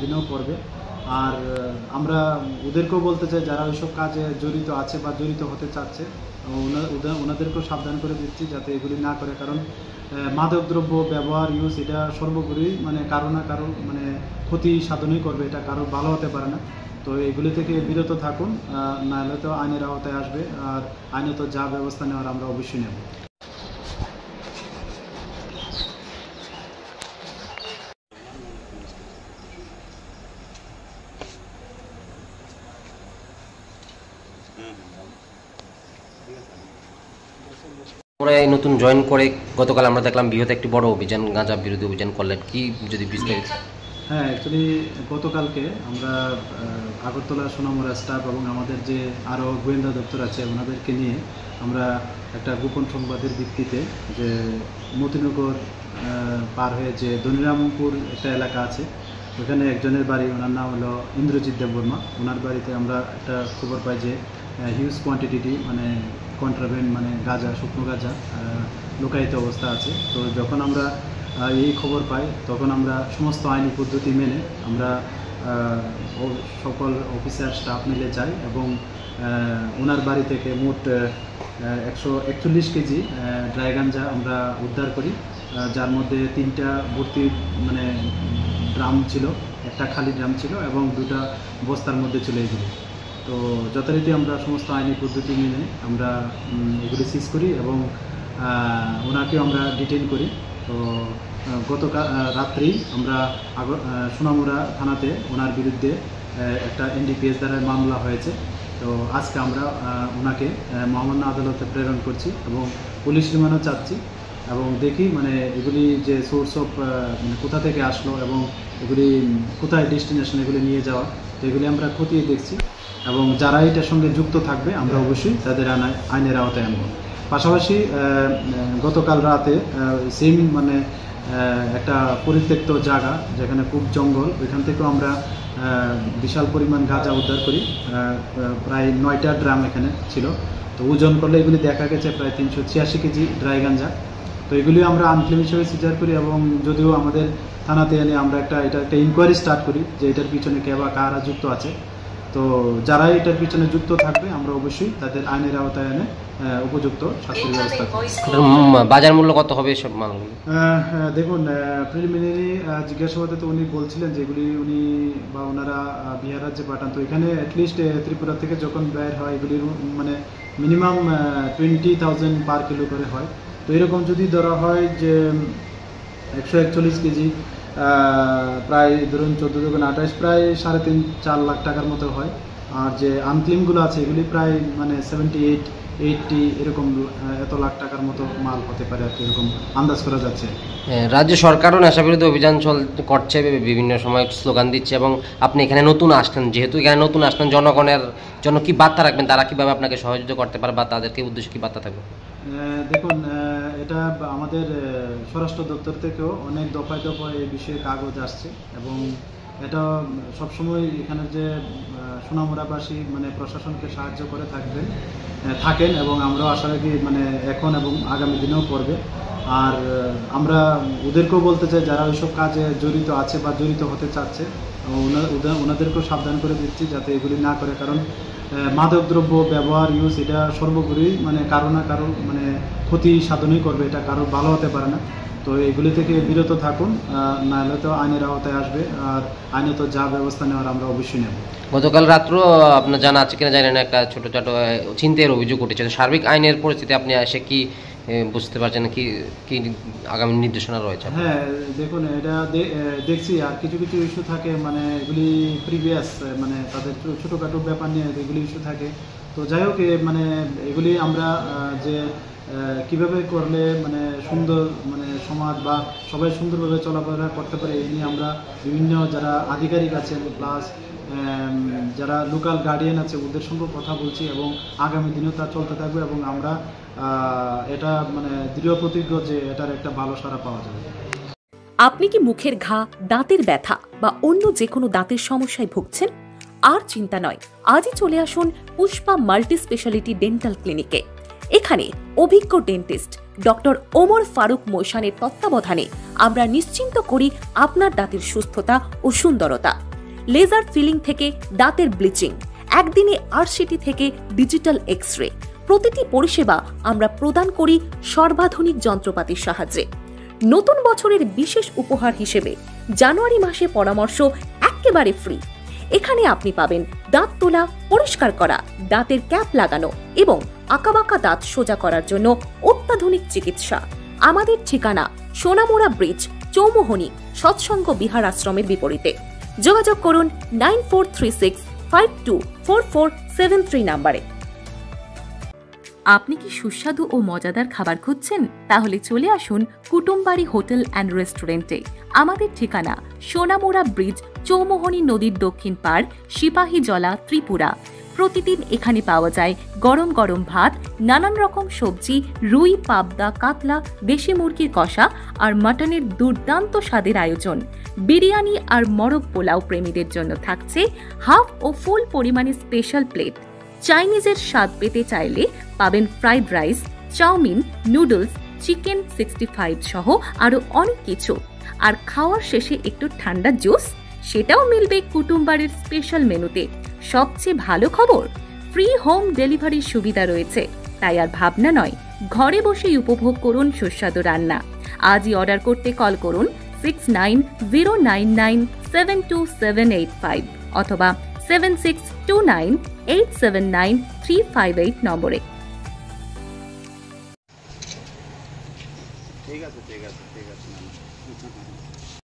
দিনেও করবে। আর আমরা ওদেরকেও বলতে চাই যারা ওইসব কাজে জড়িত আছে বা জড়িত হতে চাচ্ছে, ওনাদেরকেও সাবধান করে দিচ্ছি যাতে এগুলি না করে। কারণ মাদকদ্রব্য ব্যবহার এটা সর্বোপরি মানে কারো না কারো মানে ক্ষতি সাধনই করবে, এটা কারো ভালো হতে পারে না। তো এগুলি থেকে বিরত থাকুন, নাহলে তো আইনের আওতায় আসবে, আর আইনত যা ব্যবস্থা নেওয়ার আমরা অবশ্যই নেব। নতুন জয়েন করে গতকাল আমরা দেখলাম বৃহৎ একটি বড় অভিযান, গাঁজা বিরোধী অভিযান করলেন, কি যদি বিস্তারিত? হ্যাঁ, অ্যাকচুয়ালি গতকালকে আমরা আগরতলা সোনামুড়া স্টাফ এবং আমাদের যে আরও গোয়েন্দা দপ্তর আছে ওনাদেরকে নিয়ে আমরা একটা গোপন সংবাদের ভিত্তিতে যে মতিনগর পার হয়ে যে ধনিরামপুর একটা এলাকা আছে, ওখানে একজনের বাড়ি, ওনার নাম হলো ইন্দ্রজিৎ দেববর্মা। ওনার বাড়িতে আমরা একটা খবর পাই যে হিউজ কোয়ান্টিটি মানে কন্ট্রাব্যান্ড মানে গাঁজা, শুকনো গাঁজা লুকায়িত অবস্থা আছে। তো যখন আমরা এই খবর পাই তখন আমরা সমস্ত আইনি পদ্ধতি মেনে আমরা সকল অফিসার স্টাফ মিলে যাই এবং ওনার বাড়ি থেকে মোট 141 কেজি ড্রাই গাঁজা আমরা উদ্ধার করি, যার মধ্যে 3টা ভর্তি মানে ড্রাম ছিল, একটা খালি ড্রাম ছিল এবং 2টা বস্তার মধ্যে ছিল এগুলি। তো যথারীতি আমরা সমস্ত আইনি পদ্ধতি মেনে আমরা এগুলি সিজ করি এবং ওনাকেও আমরা ডিটেইন করি। তো গতকাল রাত্রি আমরা সোনামুড়া থানাতে ওনার বিরুদ্ধে একটা NDPS দ্বারা মামলা হয়েছে। তো আজকে আমরা ওনাকে মহামান্য আদালতে প্রেরণ করছি এবং পুলিশ রিমান্ডও চাচ্ছি এবং দেখি মানে এগুলি যে সোর্স অফ মানে কোথা থেকে আসলো এবং এগুলি কোথায় ডেস্টিনেশন এগুলি নিয়ে যাওয়া, তো এগুলি আমরা খতিয়ে দেখছি এবং যারা এটার সঙ্গে যুক্ত থাকবে আমরা অবশ্যই তাদের আইনের আওতায় আনব। পাশাপাশি গতকাল রাতে সেম মানে একটা পরিত্যক্ত জায়গা যেখানে খুব জঙ্গল, ওইখান থেকেও আমরা বিশাল পরিমাণ গাঁজা উদ্ধার করি, প্রায় 9টা ড্রাম এখানে ছিল। তো ওজন করলে এগুলি দেখা গেছে প্রায় 386 কেজি ড্রাই গাঁজা। তো এগুলি আমরা আনক্লেম হিসেবে সিজার করি এবং যদিও আমাদের থানাতে এনে আমরা এটা একটা ইনকোয়ারি স্টার্ট করি যে এটার পিছনে কে বা কারা যুক্ত আছে। তো যারা এটার পিছনে যুক্ত থাকবে আমরা অবশ্যই তাদের আইনের আওতায় এনে উপযুক্ত শাস্তির ব্যবস্থা করব। বাজার মূল্য কত হবে সব মালগুলো? দেখুন, প্রিলিমিনারি জিজ্ঞাসাবাদে তো উনি বলছিলেন যেগুলি উনি বা ওনারা বিহার রাজ্যে পাঠান। তো এখানে অ্যাটলিস্ট ত্রিপুরা থেকে যখন বের হয় এগুলির মানে মিনিমাম 20,000 পার কিলো করে হয়। তো এরকম যদি ধরা হয় যে 141 কেজি প্রায় ধরুন 14×28 প্রায় 3.5-4 লাখ টাকার মতো হয়। আর যে আনক্লেমগুলো আছে এগুলি প্রায় মানে 78-80 এরকম এত লাখ টাকার মতো মাল হতে পারে আর কি, এরকম আন্দাজ করা যাচ্ছে। রাজ্য সরকারও নেশা বিরোধী অভিযান করছে, বিভিন্ন সময় স্লোগান দিচ্ছে এবং আপনি এখানে নতুন আসলেন, যেহেতু এখানে নতুন আসলেন, জনগণের জন্য কি বার্তা রাখবেন? তারা কিভাবে আপনাকে সহযোগিতা করতে পারে বা তাদেরকে উদ্দেশ্যে কি বার্তা থাকবে? দেখুন, এটা আমাদের স্বরাষ্ট্র দপ্তর থেকেও অনেক দফায় দফায় এই বিষয়ে কাগজ আসছে এবং এটা সবসময় এখানের যে সোনামুড়াবাসী মানে প্রশাসনকে সাহায্য করে থাকেন এবং আমরাও আশা রাখি মানে এখন এবং আগামী দিনেও করবে। আর আমরা ওদেরকেও বলতে চাই যারা ওইসব কাজে জড়িত আছে বা জড়িত হতে চাচ্ছে, ওনাদেরকেও সাবধান করে দিচ্ছি যাতে এগুলি না করে। কারণ মাদকদ্রব্য ব্যবহার এটা সর্বোপরি মানে কারো না কারো মানে ক্ষতি সাধনই করবে, এটা কারো ভালো হতে পারে না। তো এগুলি থেকে বিরত থাকুন, নাহলে তো আইনের আওতায় আসবে, আর আইনত যা ব্যবস্থা নেওয়ার আমরা অবশ্যই নেব। গতকাল রাত্র আপনার জানা আছে কিনা জানেন একটা ছোটোখাটো ছিনতাইয়ের অভিযোগ উঠেছে। সার্বিক আইনের পরিস্থিতি আপনি এসে কি বুঝতে পারছেন, কি কি আগামী নির্দেশনা রয়েছে? হ্যাঁ, দেখুন, এটা দেখছি আর কিছু কিছু ইস্যু থাকে মানে এগুলি প্রিভিয়াস মানে তাদের ছোটোখাটো ব্যাপার নিয়ে এগুলি ইস্যু থাকে। তো যাই হোক, মানে এগুলি আমরা যে কিভাবে করলে মানে সুন্দর মানে সমাজ বা সবাই সুন্দরভাবে চলাফেরা করতে পারে এই নিয়ে আমরা বিভিন্ন যারা আধিকারিক আছেন প্লাস যারা লোকাল গার্ডিয়ান আছে ওদের সঙ্গে কথা বলছি এবং আগামী দিনেও তা চলতে থাকবে এবং আমরা এটা মানে দৃঢ় প্রতিজ্ঞ যে এটার একটা ভালো সাড়া পাওয়া যাবে। আপনি কি মুখের ঘা, দাঁতের ব্যথা বা অন্য যে কোনো দাঁতের সমস্যায় ভুগছেন? আর চিন্তা নয়, আজই চলে আসুন পুষ্পা মাল্টি স্পেশালিটি ডেন্টাল ক্লিনিকে। এখানে অভিজ্ঞ ডেন্টিস্ট ডক্টর ওমর ফারুক মোশানের তত্ত্বাবধানে আমরা নিশ্চিন্ত করি আপনার দাঁতের সুস্থতা ও সুন্দরতা। লেজার ফিলিং থেকে দাঁতের ব্লিচিং, একদিনে আরসিটি থেকে ডিজিটাল এক্স-রে, প্রতিটি পরিষেবা আমরা প্রদান করি সর্বাধুনিক যন্ত্রপাতির সাহায্যে। নতুন বছরের বিশেষ উপহার হিসেবে জানুয়ারি মাসে পরামর্শ একেবারে ফ্রি। এখানে আপনি পাবেন দাঁত তোলা, পরিষ্কার করা, দাঁতের ক্যাপ লাগানো এবং আঁকাবাঁকা দাঁত সোজা করার জন্য অত্যাধুনিক চিকিৎসা। আমাদের ঠিকানা সোনামুড়া ব্রিজ, চৌমোহনী, সৎসঙ্গ বিহার আশ্রমের বিপরীতে। যোগাযোগ করুন 9436524473 নম্বরে। আপনি কি সুস্বাদু ও মজাদার খাবার খুঁজছেন? তাহলে চলে আসুন কুটুমবাড়ি হোটেল অ্যান্ড রেস্টুরেন্টে। আমাদের ঠিকানা সোনামুড়া ব্রিজ, চৌমোহনী নদীর দক্ষিণ পাড়, সিপাহীজলা, ত্রিপুরা। প্রতিদিন এখানে পাওয়া যায় গরম গরম ভাত, নানান রকম সবজি, রুই, পাবদা, কাতলা, দেশি মুরগির কষা আর মাটনের দুর্দান্ত স্বাদের আয়োজন। বিরিয়ানি আর মরগ পোলাও প্রেমীদের জন্য থাকছে হাফ ও ফুল পরিমাণে স্পেশাল প্লেট। চাইনিজের স্বাদ পেতে চাইলে পাবেন fried rice, chowmein, noodles, chicken 65 সহ আরো অনেক কিছু। আর খাওয়ার শেষে একটু ঠান্ডা জুস, সেটাও মিলবে কুটুমবাড়ির স্পেশাল মেনুতে। সবচেয়ে ভালো খবর, ফ্রি হোম ডেলিভারির সুবিধা রয়েছে। তাই আর ভাবনা নয়, ঘরে বসেই উপভোগ করুন সুস্বাদু রান্না। আজই অর্ডার করতে কল করুন 6909972785 অথবা 7629879358 নম্বরে। ঠিক আছে।